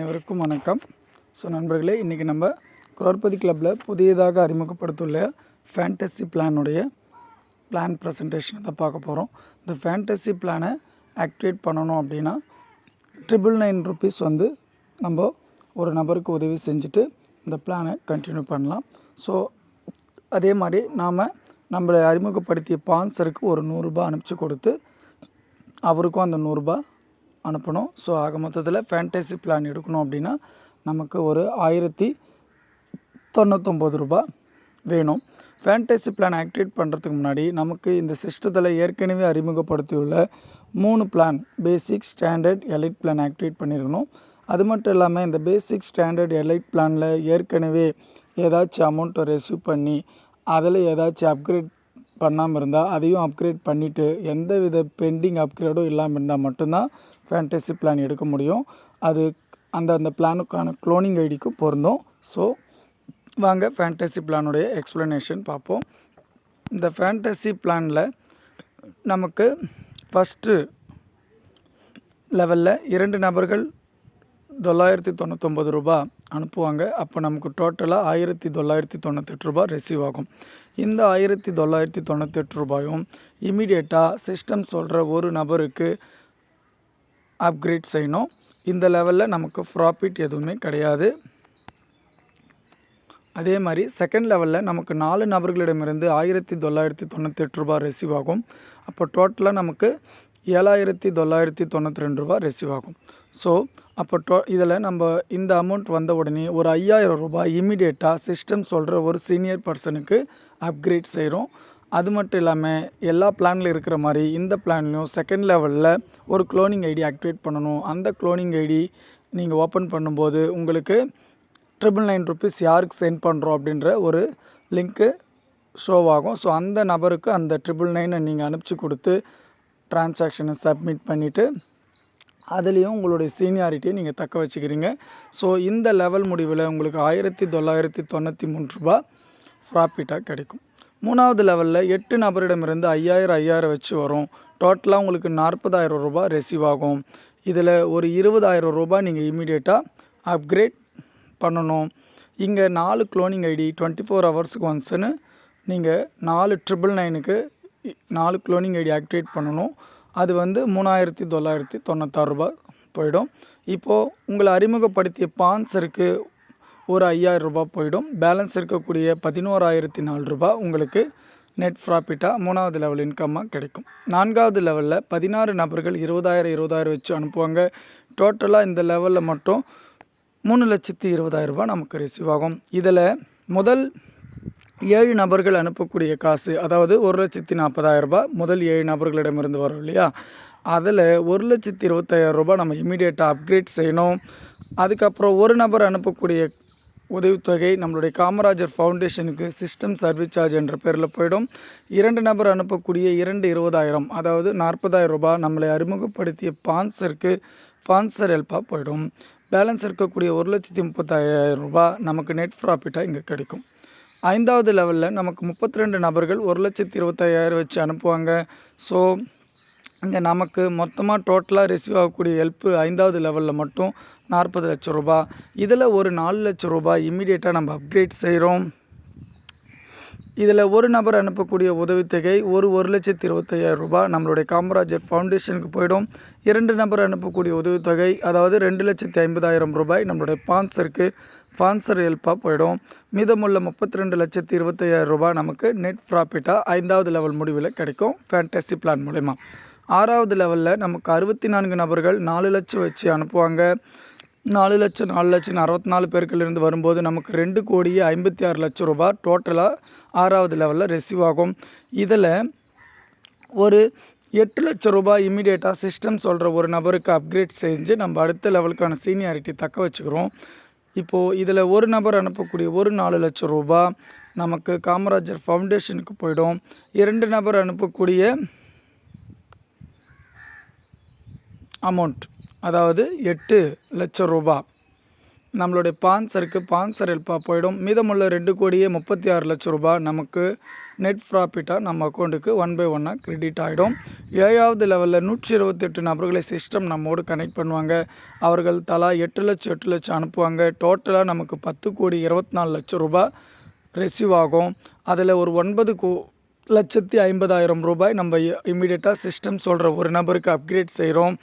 அனைவருக்கும் வணக்கம். நண்பர்களே, இன்றைக்கி நம்ம குரோர்பதி கிளப்பில் புதியதாக அறிமுகப்படுத்தியுள்ள ஃபேண்டசி பிளானுடைய பிளான் ப்ரெசன்டேஷனை தான் பார்க்க போகிறோம். இந்த ஃபேண்டசி பிளானை ஆக்டிவேட் பண்ணணும் அப்படின்னா ₹999 வந்து நம்ம ஒரு நபருக்கு உதவி செஞ்சுட்டு இந்த பிளானை கண்டினியூ பண்ணலாம். அதே மாதிரி நம்மளை அறிமுகப்படுத்திய ஸ்பான்சருக்கு ஒரு ₹100 அனுப்பிச்சி கொடுத்து அவருக்கும் அந்த ₹100 அனுப்பணும். ஆக மொத்தத்தில் ஃபேண்டசி பிளான் எடுக்கணும் அப்படின்னா நமக்கு ஒரு ₹1099 வேணும். ஃபேண்டசி பிளான் ஆக்டிவேட் பண்ணுறதுக்கு முன்னாடி நமக்கு இந்த சிஸ்டத்தில் ஏற்கனவே அறிமுகப்படுத்தியுள்ள 3 பிளான் பேசிக், ஸ்டாண்டர்ட், எலைட் பிளான் ஆக்டிவேட் பண்ணியிருக்கணும். அது மட்டும் இல்லாமல் இந்த பேசிக், ஸ்டாண்டர்ட், எலைட் பிளானில் ஏற்கனவே ஏதாச்சும் அமௌண்ட்டை ரெசீவ் பண்ணி அதில் ஏதாச்சும் அப்கிரேட் பண்ணாமல் இருந்தால் அதையும் அப்கிரேட் பண்ணிவிட்டு எந்தவித பெண்டிங் அப்கிரேடும் இல்லாமல் இருந்தால் மட்டும்தான் ஃபேண்டசி பிளான் எடுக்க முடியும். அது அந்த பிளானுக்கான க்ளோனிங் ஐடிக்கும் பொருந்தும். வாங்க ஃபேண்டசி பிளானுடைய எக்ஸ்ப்ளனேஷன் பார்ப்போம். இந்த ஃபேண்டசி பிளானில் நமக்கு ஃபஸ்ட்டு லெவலில் 2 நபர்கள் ₹999 அனுப்புவாங்க. அப்போ நமக்கு டோட்டலாக ₹1998 ரிசீவ் ஆகும். இந்த ₹1998 இமீடியட்டாக சிஸ்டம் சொல்கிற ஒரு நபருக்கு அப்கிரேட் செய்யணும். இந்த லெவலில் நமக்கு ப்ராஃபிட் எதுவுமே கிடையாது. அதே மாதிரி செகண்ட் லெவலில் நமக்கு 4 நபர்களிடமிருந்து ₹1998 ரிசீவ் ஆகும். அப்போ டோட்டலாக நமக்கு ₹7992 ரிசீவ் ஆகும். அப்போ இதில் நம்ம இந்த அமௌண்ட் வந்த உடனே ஒரு ₹5000 இமீடியட்டாக சிஸ்டம் சொல்கிற ஒரு சீனியர் பர்சனுக்கு அப்கிரேட் செய்கிறோம். அது மட்டும் இல்லாமல் எல்லா பிளானில் இருக்கிற மாதிரி இந்த பிளான்லையும் செகண்ட் லெவலில் ஒரு க்ளோனிங் ஐடி ஆக்டிவேட் பண்ணணும். அந்த க்ளோனிங் ஐடி நீங்கள் ஓப்பன் பண்ணும்போது உங்களுக்கு ₹999 யாருக்கு சென்ட் பண்ணுறோம் அப்படின்ற ஒரு லிங்க்கு ஷோவாகும். அந்த நபருக்கு அந்த $999 நீங்கள் அனுப்பிச்சி கொடுத்து ட்ரான்சாக்ஷனை சப்மிட் பண்ணிவிட்டு அதுலேயும் உங்களுடைய சீனியாரிட்டியை நீங்கள் தக்க வச்சுக்கிறீங்க. இந்த லெவல் முடிவில் உங்களுக்கு $1993 ப்ராஃபிட்டாக கிடைக்கும். 3வது லெவலில் 8 நபரிடமிருந்து 5000 வச்சு வரும். டோட்டலாக உங்களுக்கு ₹40,000 ரிசீவ் ஆகும். இதில் ஒரு ₹20,000 நீங்கள் இமீடியட்டாக அப்கிரேட் பண்ணணும். இங்கே 4 க்ளோனிங் ஐடி 24 ஹவர்ஸுக்கு ஒன்ஸ்னு நீங்கள் 4,999க்கு 4 க்ளோனிங் ஐடி ஆக்டிவேட் பண்ணணும். அது வந்து ₹3,996 போயிடும். இப்போது உங்களை அறிமுகப்படுத்திய ஸ்பான்சருக்கு ஒரு ₹5,000 போயிடும். பேலன்ஸ் இருக்கக்கூடிய ₹11,004 உங்களுக்கு நெட் ப்ராஃபிட்டாக 3வது லெவல் இன்கம்மாக கிடைக்கும். 4வது லெவலில் 16 நபர்கள் 20,000 வச்சு அனுப்புவாங்க. டோட்டலாக இந்த லெவலில் மட்டும் ₹3,20,000 நமக்கு ரிசீவ் ஆகும். இதில் முதல் 7 நபர்கள் அனுப்பக்கூடிய காசு, அதாவது ₹1,40,000 முதல் 7 நபர்களிடமிருந்து வரும் இல்லையா, அதில் ₹1,25,000 நம்ம இமீடியட்டாக அப்கிரேட் செய்யணும். அதுக்கப்புறம் ஒரு நபர் அனுப்பக்கூடிய உதவித்தொகை நம்மளுடைய காமராஜர் ஃபவுண்டேஷனுக்கு சிஸ்டம் சர்வீஸ் சார்ஜ் என்ற பேரில் போயிடும். 2 நபர் அனுப்பக்கூடிய 20,000 அதாவது ₹40,000 நம்மளை அறிமுகப்படுத்திய ஸ்பான்சர் ஹெல்ப்பாக போயிடும். பேலன்ஸ் இருக்கக்கூடிய ₹1,30,000 நமக்கு நெட் ப்ராஃபிட்டாக இங்கே கிடைக்கும். 5வது லெவலில் நமக்கு 32 நபர்கள் ₹1,25,000 வச்சு அனுப்புவாங்க. இங்கே நமக்கு மொத்தமாக டோட்டலாக ரிசீவ் ஆகக்கூடிய ஹெல்ப்பு 5வது லெவலில் மட்டும் ₹40 லட்சம். இதில் ஒரு ₹4 லட்சம் இமீடியட்டாக நம்ம அப்கிரேட் செய்கிறோம். இதில் ஒரு நபர் அனுப்பக்கூடிய உதவித்தொகை ₹1,25,000 நம்மளுடைய காமராஜர் ஃபவுண்டேஷனுக்கு போயிடும். 2 நபர் அனுப்பக்கூடிய உதவித்தொகை அதாவது ₹2,50,000 நம்மளுடைய ஸ்பான்சர் ஹெல்ப்பாக போயிடும். மீதமுள்ள ₹32,25,000 நமக்கு நெட் ப்ராஃபிட்டாக 5வது லெவல் முடிவில் கிடைக்கும் ஃபேண்டசி பிளான் மூலமா. 6வது லெவலில் நமக்கு 64 நபர்கள் 4 லட்சம் வச்சு அனுப்புவாங்க. 4 லட்சம் 64 பேர்களிலிருந்து வரும்போது நமக்கு ₹2,56,00,000 டோட்டலாக 6வது லெவலில் ரிசீவ் ஆகும். இதில் ஒரு ₹8 லட்சம் இமீடியட்டாக சிஸ்டம் சொல்கிற ஒரு நபருக்கு அப்கிரேட் செஞ்சு நம்ம அடுத்த லெவலுக்கான சீனியாரிட்டி தக்க வச்சுக்கிறோம். இப்போது இதில் ஒரு நபர் அனுப்பக்கூடிய ஒரு ₹4 லட்சம் நமக்கு காமராஜர் ஃபவுண்டேஷனுக்கு போயிடும். 2 நபர் அனுப்பக்கூடிய அமௌண்ட் அதாவது ₹8 லட்சம் நம்மளுடைய ஸ்பான்சருக்கு ஸ்பான்சர் ஹெல்ப்பாக போயிடும். மீதமுள்ள 2,36,00,000 ரூபாய் நமக்கு நெட் ப்ராஃபிட்டாக நம்ம அக்கௌண்ட்டுக்கு 1 by 1 கிரெடிட் ஆகிடும். 7வது லெவலில் 128 நபர்களை சிஸ்டம் நம்மோடு கனெக்ட் பண்ணுவாங்க. அவர்கள் தலா 8 லட்சம் 8 லட்சம் அனுப்புவாங்க. டோட்டலாக நமக்கு 10,24,00,000 ரூபாய் ரிசீவ் ஆகும். அதில் ஒரு 9,50,000 ரூபாய் நம்ம இமீடியட்டாக சிஸ்டம் சொல்கிற ஒரு நபருக்கு அப்கிரேட் செய்கிறோம்.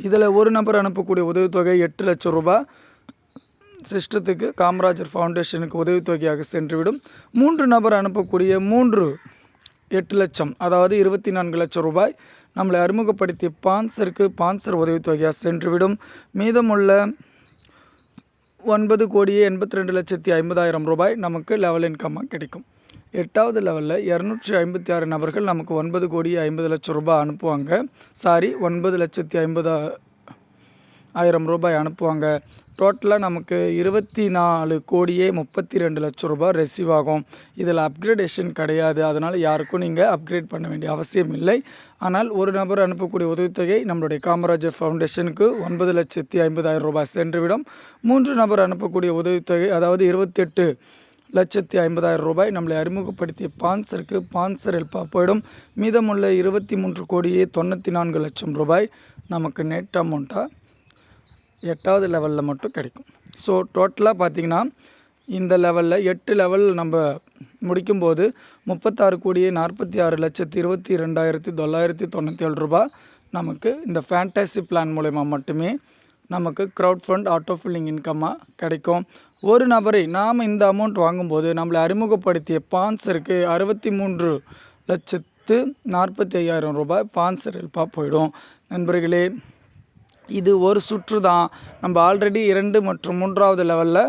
இதில் ஒரு நபர் அனுப்பக்கூடிய உதவித்தொகை 8 லட்சம் ரூபாய் சிஸ்டத்துக்கு காமராஜர் ஃபவுண்டேஷனுக்கு உதவித்தொகையாக சென்றுவிடும். 3 நபர் அனுப்பக்கூடிய 8 லட்சம் அதாவது 24 லட்சம் ரூபாய் நம்மளை அறிமுகப்படுத்திய ஸ்பான்சருக்கு ஸ்பான்சர் உதவித்தொகையாக சென்றுவிடும். மீதமுள்ள 9,82,50,000 ரூபாய் நமக்கு லெவல் இன்கம்மாக கிடைக்கும். 8வது லெவலில் 256 நபர்கள் நமக்கு 9,50,00,000 ரூபாய் அனுப்புவாங்க. 9,50,000 ரூபாய் அனுப்புவாங்க. டோட்டலாக நமக்கு 24,32,00,000 ரூபாய் ரிசீவ் ஆகும். இதில் அப்கிரேடேஷன் கிடையாது. அதனால் யாருக்கும் நீங்கள் அப்கிரேட் பண்ண வேண்டிய அவசியம் இல்லை. ஆனால் ஒரு நபர் அனுப்பக்கூடிய உதவித்தொகை நம்மளுடைய காமராஜர் ஃபவுண்டேஷனுக்கு 9,50,000 ரூபாய் சென்றுவிடும். 3 நபர் அனுப்பக்கூடிய உதவித்தொகை அதாவது 28,50,000 ரூபாய் நம்மளை அறிமுகப்படுத்திய ஸ்பான்சருக்கு ஸ்பான்சர் ஹெல்ப்பாக போயிடும். மீதமுள்ள 23,94,00,000 ரூபாய் நமக்கு நெட் அமௌண்ட்டாக 8வது லெவலில் மட்டும் கிடைக்கும். ஸோ டோட்டலாக பார்த்திங்கன்னா இந்த லெவலில் 8 லெவல் நம்ம முடிக்கும்போது 36,46,22,997 ரூபாய் நமக்கு இந்த ஃபேண்டசி பிளான் மூலயமா மட்டுமே நமக்கு க்ரௌட் ஃபண்ட் ஆட்டோ ஃபில்லிங் இன்கம்மாக கிடைக்கும். ஒரு நபரை நாம் இந்த அமௌண்ட் வாங்கும்போது நம்மளை அறிமுகப்படுத்திய ஸ்பான்சருக்கு 63,45,000 ரூபாய் ஸ்பான்சர் ஹெல்ப்பாக போயிடும். நண்பர்களே, இது ஒரு சுற்று தான். நம்ம ஆல்ரெடி 2 மற்றும் 3வது லெவலில்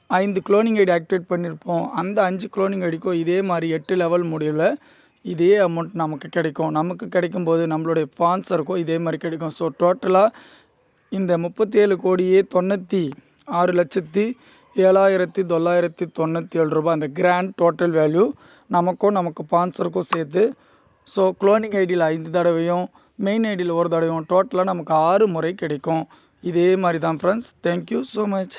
5 க்ளோனிங் ஐடி ஆக்டிவேட் பண்ணியிருப்போம். அந்த 5 க்ளோனிங் ஐடிக்கும் இதே மாதிரி 8 லெவல் முடிவில் இதே அமௌண்ட் நமக்கு கிடைக்கும். நமக்கு கிடைக்கும்போது நம்மளுடைய ஸ்பான்சருக்கும் இதே மாதிரி கிடைக்கும். ஸோ டோட்டலாக இந்த 37,96,7,997 ரூபாய் அந்த கிராண்ட் டோட்டல் வேல்யூ நமக்கு ஸ்பான்சருக்கும் சேர்த்து. ஸோ க்ளோனிங் ஐடியில் 5 தடவையும் மெயின் ஐடியில் ஒரு தடவையும் டோட்டலாக நமக்கு 6 முறை கிடைக்கும். இதே மாதிரி தான் ஃப்ரெண்ட்ஸ். Thank you so much.